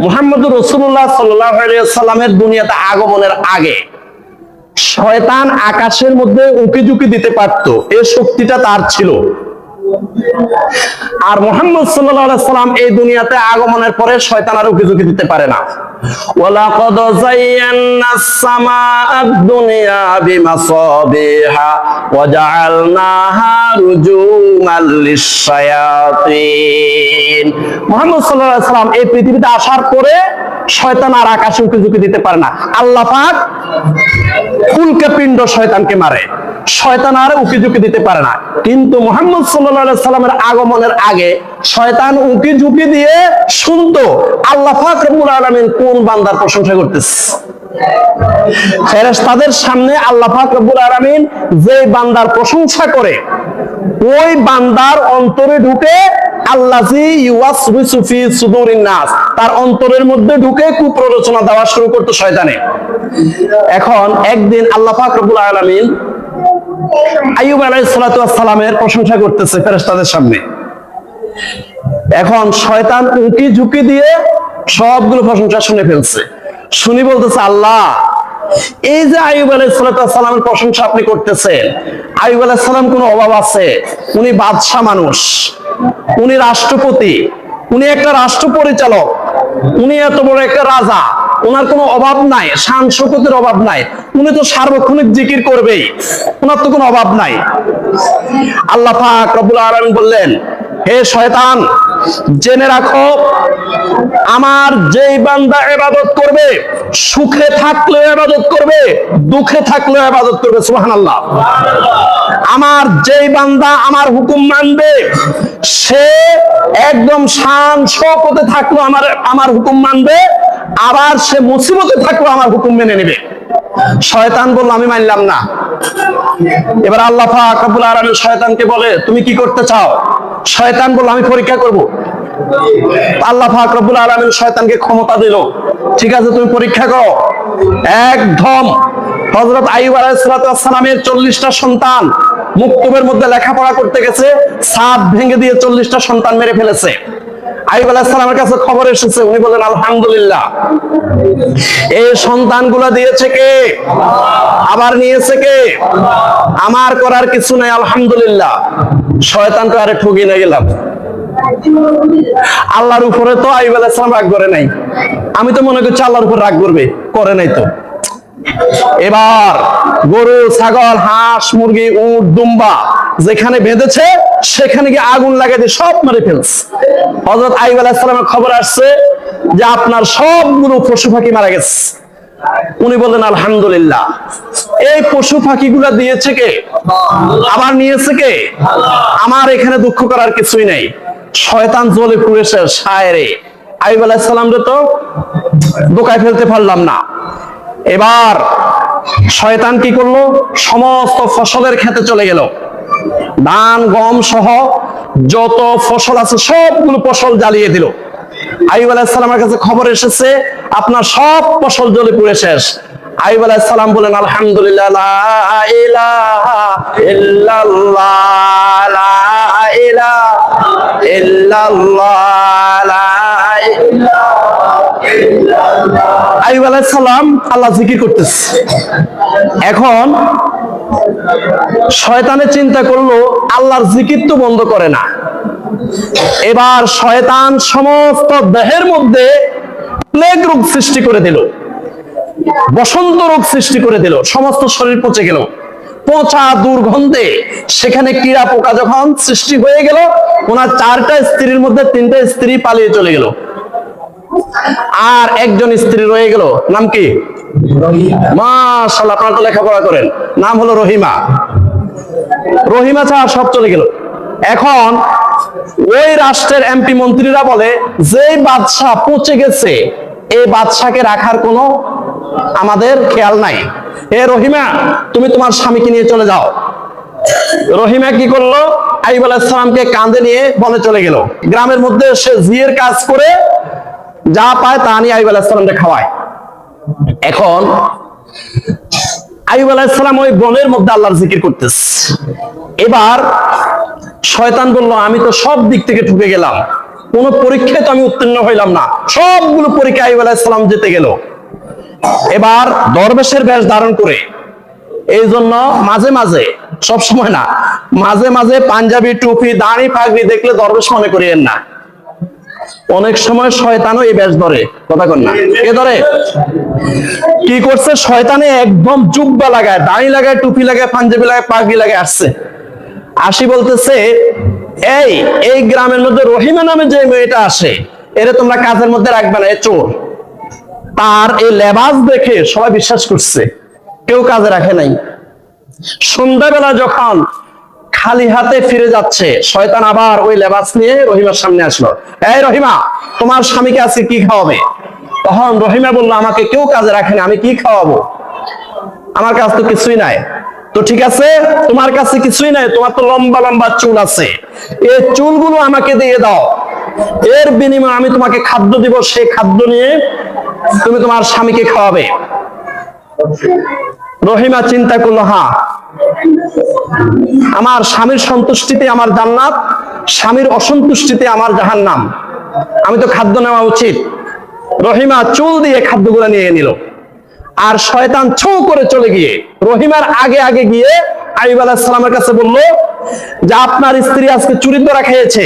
মুহাম্মদুর রাসূলুল্লাহ সাল্লাল্লাহু আলাইহি ওয়াসাল্লামের দুনিয়াতে আগমনের আগে শয়তান আকাশের মধ্যে উঁকি ঝুঁকি দিতে পারতো, এই শক্তিটা তার ছিল। আর মুহাম্মদ সাল্লাল্লাহু আলাইহি সাল্লাম এই দুনিয়াতে আগমনের পরে শয়তান আর উঁকি ঝুঁকি দিতে পারে না। ওয়ালাকাদ যায়্যানাস সামাআদ দুনিয়া বিমাসাবিহা ওয়া জাআলনাহা রুজুমান লিশ-শায়াতিন। মুহাম্মদ সাল্লাল্লাহু আলাইহি সাল্লাম এই পৃথিবীতে আসার পরে শয়তান আর আকাশে উঁকি ঝুঁকি দিতে পারে না। আল্লাহ পাক উল্কা পিণ্ড শয়তানকে মারে, শয়তান আর উঁকি ঝুঁকি দিতে পারে না। কিন্তু মুহাম্মদ সাল্লাল্লাহু আলাইহি সাল্লামের আগমনের আগে শয়তান উঁকি ঝুঁকি দিয়ে শুনতো আল্লাহ পাক রব্বুল আলামিন কোন বান্দার প্রশংসা করতেছে। ফেরেশতাদের সামনে আল্লাহ পাক রব্বুল আলামিন যে বান্দার প্রশংসা করে ওই বান্দার অন্তরে ঢুকে আল্লাযী ইউওয়াসওয়িসু ফি সুদুরিন নাস, তার অন্তরের মধ্যে ঢুকে কুপ্ররোচনা দেওয়া শুরু করতো শয়তানে। এখন একদিন আল্লাহ পাক রব্বুল আলামিন আইয়ুব আলাইহিস সালাতু ওয়াস সালামের প্রশংসা করতেছে ফেরেশতাদের সামনে। এখন শয়তান উঁকি ঝুঁকি দিয়ে সবগুলো প্রশংসা শুনে ফেলছে, শুনি বলতেছে আল্লাহ এই যে আইয়ুব আলাইহিস সালাতু ওয়াস সালামের প্রশংসা আপনি করতেছেন, আইয়ুব আলাইহিস সালাম কোনো অভাব আছে? উনি বাদশা মানুষ, উনি রাষ্ট্রপতি, উনি একটা রাষ্ট্র পরিচালক, উনি এত বড় একটা রাজা, ওনার কোনো অভাব নাই, শান শৌকতের অভাব নাই, উনি তো সার্বক্ষণিক জিকির করবেই, ওনার তো কোনো অভাব নাই। আল্লাহ পাক রব্বুল আলামিন বললেন, হে শয়তান জেনে রাখো আমার যেই বান্দা ইবাদত করবে, সুখে থাকলেও ইবাদত করবে, দুঃখে থাকলেও ইবাদত করবে, সুবহানাল্লাহ। আমার যেই বান্দা আমার হুকুম মানবে সে একদম শান শৌকতে থাকলো আমার হুকুম মানবে, আবার সে মুসিবতে থাকলো আমার হুকুম মেনে নেবে। শয়তান বলল আমি মানলাম না। এবার আল্লাহ পাক রব্বুল আলামিন শয়তানকে বলে তুমি কি করতে চাও? শয়তান বলল আমি পরীক্ষা করব। আল্লাহ পাক রব্বুল আলামিন শয়তানকে ক্ষমতা দিল, ঠিক আছে তুমি পরীক্ষা করো। একদম হযরত আইয়ুব আলাইহিস সালাতু ওয়াস সালামের 40টা সন্তান মুক্তবের মধ্যে লেখাপড়া করতে গেছে, ছাদ ভেঙে দিয়ে 40টা সন্তান মেরে ফেলেছে। আইয়ুব আলাইহিস সালামের কাছে খবর এসেছে, উনি বলেন আলহামদুলিল্লাহ, এই সন্তানগুলো দিয়েছে কে? আবার নিয়েছে কে? আমার করার কিছু নাই, আলহামদুলিল্লাহ। শয়তানকে আরে ঠকি না গেলাম। আল্লাহর উপরে তো আইয়ুব আলাইহিস সালাম রাগ করে নাই, আমি তো মনে করছি আল্লাহর উপর রাগ করবে, করে নাই তো। এবার গরু, ছাগল, হাঁস, মুরগি, উট, দুম্বা যেখানে বেঁধেছে সেখানে গিয়ে আগুন লাগিয়ে দিয়ে সব মেরে ফেলছে। হযরত আইয়ুব আলাইহিস সালামের খবর আসছে যে আপনার সবগুলো পশু পাখি মারা গেছে। উনি বললেন আলহামদুলিল্লাহ। এই পশু পাখিগুলো দিয়েছে কে? আবার নিয়েছে কে? আমার এখানে দুঃখ করার কিছুই নেই। শয়তান জ্বলে পুড়ে শেষ। হায় রে, আইয়ুব আলাইহিস সালামরে তো দোকায় ফেলতে পারলাম না। এবার শয়তান কি করলো? সমস্ত ফসলের খেতে চলে গেল, ধান গম সহ যত ফসল আছে সবগুলো ফসল জ্বালিয়ে দিল। আইয়ুব আলাইহিস সালামের কাছে খবর এসেছে আপনার সব ফসল জ্বলে পুড়ে শেষ। আইয়ুব আলাইহিস সালাম বলেন আলহামদুলিল্লাহ, লা ইলাহা ইল্লাল্লাহ, লা ইলাহা ইল্লাল্লাহ, লা ইলাহা ইল্লাল্লাহ। আইয়ুব আলাইহিস সালাম আল্লাহ জিকির করতেছে। এখন শয়তানে চিন্তা করলো আল্লাহর জিকির তো বন্ধ করে না। এবার শয়তান সমস্ত দেহের মধ্যে প্লেগ রোগ সৃষ্টি করে দিল, বসন্ত রোগ সৃষ্টি করে দিল, সমস্ত শরীর পচে গেল। পচা দুর্গন্ধে সেখানে কীড়া পোকা যখন সৃষ্টি হয়ে গেল, ওনার 4টা স্ত্রীর মধ্যে 3টা স্ত্রী পালিয়ে চলে গেল, আর একজন স্ত্রী রয়ে গেল। নাম কি? মাশাআল্লাহ, আপনারা তো লেখাপড়া করেন, নাম হলো রহিমা। রহিমা ছাড়া সব চলে গেল। এখন ওই রাষ্ট্রের এমপি মন্ত্রীরা বলে যে বাদশা পচে গেছে এই বাদশাকে রাখার কোনো আমাদের খেয়াল নাই, এ রহিমা তুমি তোমার স্বামীকে নিয়ে চলে যাও। রহিমা কি করলো? আইয়ুব আলাইহিস সালামকে কাঁধে নিয়ে বনে চলে গেল। গ্রামের মধ্যে সে জিয়ের কাজ করে যা পায় তা নিয়ে আইয়ুব আলাইহিস সালামকে খাওয়ায়। এখন আইয়ুব আলাইহিস সালাম ওই বনের মধ্যে আল্লাহর জিকির করতেছে। এবার শয়তান বলল আমি তো সব দিক থেকে ঠকে গেলাম, কোন পরীক্ষায় তো আমি উত্তীর্ণ হইলাম না, সবগুলো পরীক্ষা আইয়ুব আলাইহিস সালাম জিতে গেল। এবার দরবেশের বেশ ধারণ করে, এই জন্য মাঝে মাঝে, সব সময় না, মাঝে মাঝে পাঞ্জাবি টুপি দাড়ি পাগড়ি দেখলে দরবেশ মনে করিয়েন না। অনেক সময় শয়তানও এই বেশ ধরে, কথা কন না, কে ধরে? কি করছে শয়তানে? একদম জুব্বা লাগায়, দাড়ি লাগায়, টুপি লাগায়, পাঞ্জাবি লাগায়, পাগড়ি লাগায় আসছে। আসি বলতেছে, এই গ্রামের মধ্যে রহিমা নামে যে মেয়েটা আসে, এরে তোমরা কাজের মধ্যে রাখবে না, এ চোর। তার এই লেবাস দেখে সবাই বিশ্বাস করছে, কেউ কাজে রাখে নাই। সন্ধ্যাবেলা যখন খালি হাতে ফিরে যাচ্ছে, শয়তান আবার ওই লেবাস নিয়ে রহিমার সামনে আসলো। এই রহিমা, তোমার স্বামীকে আজকে কি খাওয়াবে? তখন রহিমা বললো, আমাকে কেউ কাজে রাখেনি, আমি কি খাওয়াবো? আমার কাছে তো কিছুই নাই। তো ঠিক আছে, তোমার কাছে কিছুই নাই, তোমার তো লম্বা লম্বা চুল আছে, এই চুলগুলো আমাকে দিয়ে দাও, এর বিনিময়ে আমি তোমাকে খাদ্য দিব, সেই খাদ্য নিয়ে তুমি তোমার স্বামীকে খাওয়াবে। রহিমা চিন্তা করলো, হ্যাঁ, আমার স্বামীর সন্তুষ্টিতে আমার জান্নাত, স্বামীর অসন্তুষ্টিতে আমার জাহান্নাম, আমি তো খাদ্য নেওয়া উচিত। রহিমা চুল দিয়ে খাদ্যগুলো নিয়ে নিল। আর শয়তান ছৌ করে চলে গিয়ে রহিমার আগে আগে গিয়ে আইয়ুব আলাইহিস সালামের কাছে বলল যে, আপনার স্ত্রী আজকে চুরি ধরা খেয়েছে,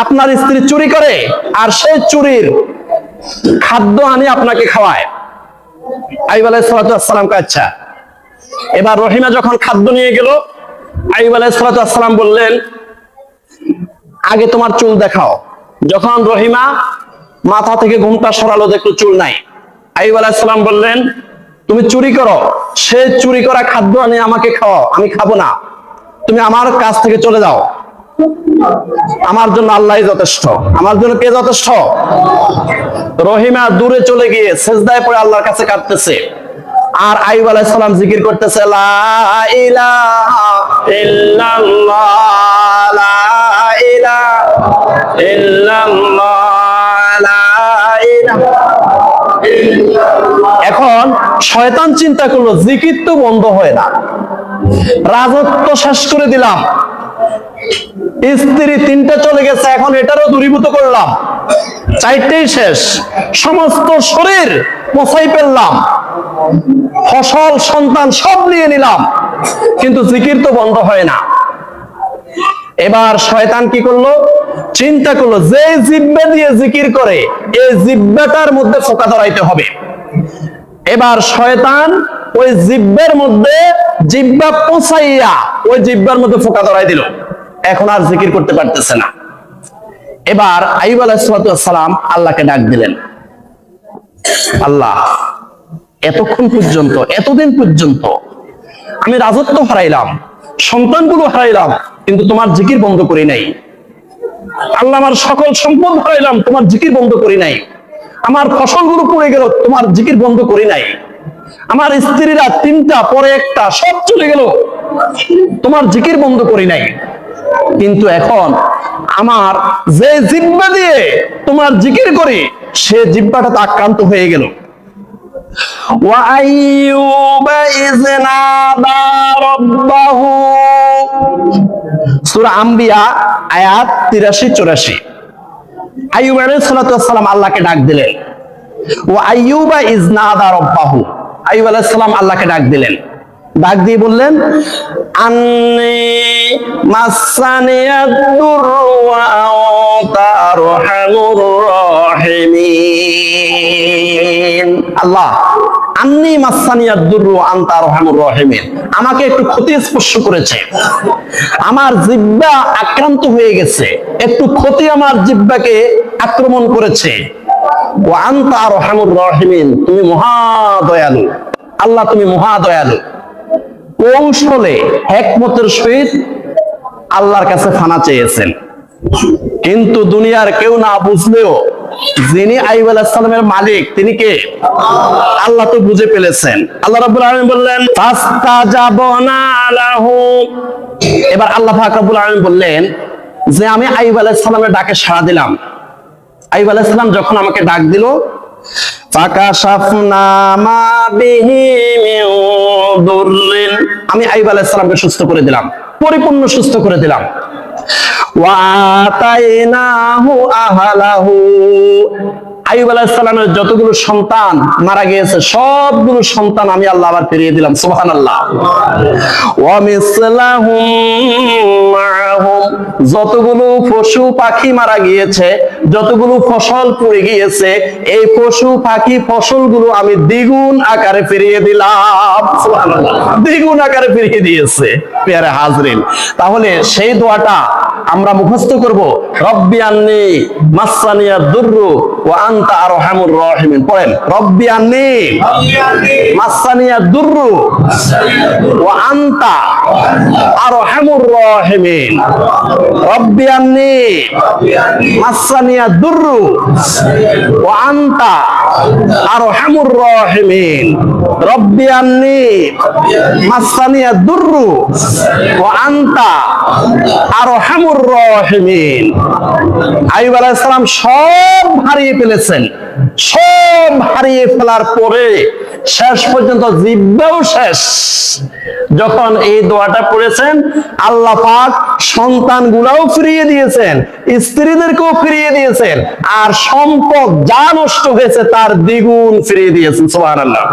আপনার স্ত্রী চুরি করে আর সেই চুরির খাদ্য আনি আপনাকে খাওয়ায়। আইয়ুব আলাইহিস সালাম কে আচ্ছা। এবার রহিমা যখন খাদ্য নিয়ে গেল, আইয়ুব আলাইহিস সালাম বললেন, আগে তোমার চুল দেখাও। যখন রহিমা মাথা থেকে ঘুমটা সরালো, দেখলো চুল নাই। আইয়ুব আলাইহিস সালাম বললেন, তুমি চুরি করো, সে চুরি করা খাদ্য আনি আমাকে খাওয়াও, আমি খাবো না, তুমি আমার কাছ থেকে চলে যাও, আমার জন্য আল্লাহই যথেষ্ট। আমার জন্য কে যথেষ্ট? রহিমা দূরে চলে গিয়ে সেজদায় পড়ে আল্লাহর কাছে কাঁদতেছে। আর আইয়ুব আলাইহিস সালাম জিকির করতেছে, লা ইলাহা ইল্লাল্লাহ, লা ইলাহা ইল্লাল্লাহ, লা ইলাহা। এখন শয়তান চিন্তা করলো, জিকির তো বন্ধ হয় না, রাজত্ব শেষ করে দিলাম, স্ত্রী 3টে চলে গেছে, এখন এটারও দূরীভূত করলাম, 4টেই শেষ, সমস্ত শরীর পচাই ফেললাম, ফসল সন্তান সব নিয়ে নিলাম, কিন্তু জিকির তো বন্ধ হয় না। এবার শয়তান কি করলো? চিন্তা করলো, যে জিহ্বা দিয়ে জিকির করে এই জিহ্বাটার মধ্যে ফোঁকা ধরাইতে হবে। এবার শয়তান ওই জিহ্বার মধ্যে জিহ্বা পচাইয়া ওই জিহ্বার মধ্যে ফোঁকা ধরাই দিল, এখন আর জিকির করতে পারতেছে না। এবার আইয়ুব আলাইহিস সালাম আল্লাহকে ডাক দিলেন, আল্লাহ, এতক্ষণ পর্যন্ত, এতদিন পর্যন্ত আমি রাজত্ব হারাইলাম, সন্তানগুলো হারাইলাম, কিন্তু তোমার জিকির বন্ধ করি নাই। আল্লাহ, আমার সকল সম্পদ হারাইলাম, তোমার জিকির বন্ধ করি নাই। আমার ফসলগুলো পড়ে গেল, তোমার জিকির বন্ধ করি নাই। আমার স্ত্রীরা 3টা পরে একটা সব চলে গেল, তোমার জিকির বন্ধ করি নাই। কিন্তু এখন আমার যে জিহ্বা দিয়ে তোমার জিকির করি, সে জিহ্বাটা তো আক্রান্ত হয়ে গেল। ওয়া আইয়ুবা ইয নাদা রাব্বাহু, সূরা আম্বিয়া আয়াত 83-84। আইয়ুব আলাইহিস সালাম আল্লাহকে ডাক দিলেন। ওয়া আইয়ুবা ইয নাদা রাব্বাহু, আইয়ুব আলাইহিস সালাম আল্লাহকে ডাক দিলেন, ডাক দিয়ে বললেন, আন্নী মাসানিয়াদ দুররু ওয়া আনতা আরহামুর রাহিমিন। আল্লাহ, আন্নী মাসানিয়াদ দুররু ওয়া আনতা আরহামুর রাহিমিন, আমাকে একটু ক্ষতি স্পর্শ করেছে, আমার জিহ্বা আক্রান্ত হয়ে গেছে, একটু ক্ষতি আমার জিহ্বাকে আক্রমণ করেছে। ওয়া আনতা আরহামুর রাহিমিন, তুমি মহা দয়ালু। আল্লাহ, তুমি মহা দয়ালু। কৌশলে হিকমতের সহিত আল্লাহর কাছে ফানা চেয়েছেন, কিন্তু দুনিয়ার কেউ না বুঝলেও যিনি আইয়ুব আলাইহিস সালামের মালিক, তিনি কে? আল্লাহ তো বুঝে ফেলেছেন। আল্লাহ রাব্বুল আলামিন বললেন, ফাস্তাজাবনা লাহু। এবার আল্লাহ পাক রাব্বুল আলামিন বললেন যে, আমি আইয়ুব আলাইহিস সালামের ডাকে সাড়া দিলাম। আইয়ুব আলাইহিস সালাম যখন আমাকে ডাক দিল, ফাকাশাফনা মা বিহি মিন দুররিন, আমি আইয়ুব আলাইহিস সালামকে সুস্থ করে দিলাম, পরিপূর্ণ সুস্থ করে দিলাম। ওয়া আতাইনাহু আহলাহু। আইয়ুব আলাইহিস সালামের যতগুলো সন্তান মারা গিয়েছে সবগুলো সন্তান আমি আল্লাহ আবার ফিরিয়ে দিলাম, সুবহানাল্লাহ। ওয়া মিসলাহুম মাআহুম, যতগুলো পশু পাখি মারা গিয়েছে, যতগুলো ফসল পুড়ে গিয়েছে, এই পশু পাখি ফসলগুলো আমি দ্বিগুণ আকারে ফিরিয়ে দিলাম, সুবহানাল্লাহ। দ্বিগুণ আকারে ফিরিয়ে দিয়েছে। প্রিয় হাজরিন, তাহলে সেই দোয়াটা আমরা মুখস্থ করব, রব্বি আন্নি মাসানিয়া দুররু ওয়া আনতা আরহামুর রাহিমিন। পড়েন, রব্বি আন্নি মাসানিয়া দুররু ওয়া আনতা আরহামুর রাহিমিন। রব্বি আন্নি মাসানিয়া দুররু ওয়া আনতা আরহামুর রাহিমিন। রব্বি আন্নি মাসানিয়া দুররু ওয়া আনতা আরহামুর রাহিমিন। আইয়ুব আলাইহিস সালাম সব হারিয়ে ফেলেছেন, সব হারিয়ে ফেলার পরে শেষ পর্যন্ত জিহ্বাও শেষ। যখন এই দোয়াটা পড়েছেন, আল্লাহ পাক সন্তানগুলোও ফিরিয়ে দিয়েছেন, স্ত্রীদেরকেও ফিরিয়ে দিয়েছেন, আর সম্পদ যা নষ্ট হয়েছে তার দ্বিগুণ ফিরিয়ে দিয়েছেন, সুবহানাল্লাহ।